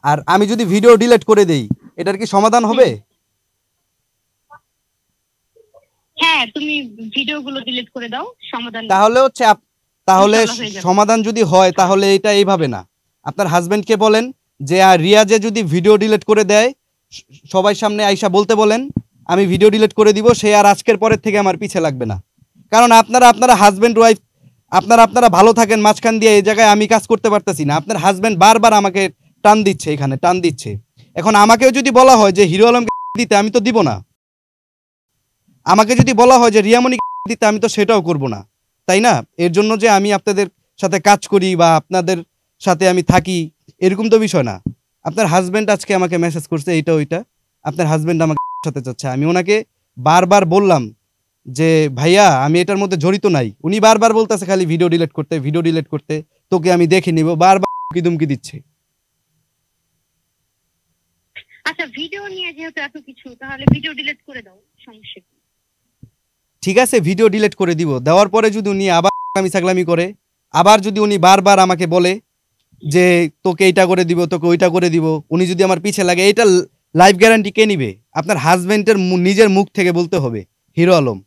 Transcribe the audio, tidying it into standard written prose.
আর আমি যদি video delete করে দেই এটার কি সমাধান হবে? হ্যাঁ, তুমি ভিডিওগুলো ডিলিট করে দাও, সমাধান তাহলে হচ্ছে তাহলে সমাধান যদি হয় তাহলে এটা এইভাবে না, আপনার হাজবেন্ডকে বলেন যে রিয়াজে যদি ভিডিও ডিলিট করে দেয় সবাই সামনে আইসা বলতে বলেন আমি ভিডিও ডিলিট করে দিব, সে আর আজকের পরের থেকে আমার পিছে লাগবে না। কারণ আপনারা হাজবেন্ড ওয়াইফ আপনারা ভালো থাকেন, মাঝখান দিয়ে এই জায়গায় আমি কাজ করতে পারতেছি না, আপনার হাজবেন্ড বারবার আমাকে টান দিচ্ছে, এখানে টান দিচ্ছে। এখন আমাকেও যদি বলা হয় যে হিরো আলমকে দিতে, আমি তো দিব না। আমাকে যদি বলা হয় যে রিয়ামণি দিতে, আমি তো সেটাও করব না, তাই না? এর জন্য যে আমি আপনাদের সাথে কাজ করি বা আপনাদের সাথে আমি থাকি এরকম তো বিষয় না। আপনার হাজবেন্ড আজকে আমাকে মেসেজ করছে এইটা ওইটা, আপনার হাজবেন্ড আমাকে সাথে চাচ্ছে, আমি ওনাকে বারবার বললাম যে ভাইয়া আমি এটার মধ্যে জড়িত নাই। উনি বারবার বলতেছে খালি ভিডিও ডিলিট করতে, তোকে আমি দেখে নিব, বারবার ধুমকি দিচ্ছে। আচ্ছা, ভিডিও নিয়ে যেহেতু এত কিছু, তাহলে ভিডিও ডিলিট করে দাও, সমস্যা কি? ঠিক আছে, ভিডিও ডিলিট করে দিব। দেওয়ার পরে যদি উনি আবার আমি ছাগলামি করে, আবার যদি উনি বারবার আমাকে বলে যে তোকে এইটা করে দিব, তোকে ওইটা করে দিব, উনি যদি আমার পিছে লাগে, এটা লাইফ গ্যারান্টি কে নিবে? আপনার হাজবেন্ডের নিজের মুখ থেকে বলতে হবে হিরো আলম।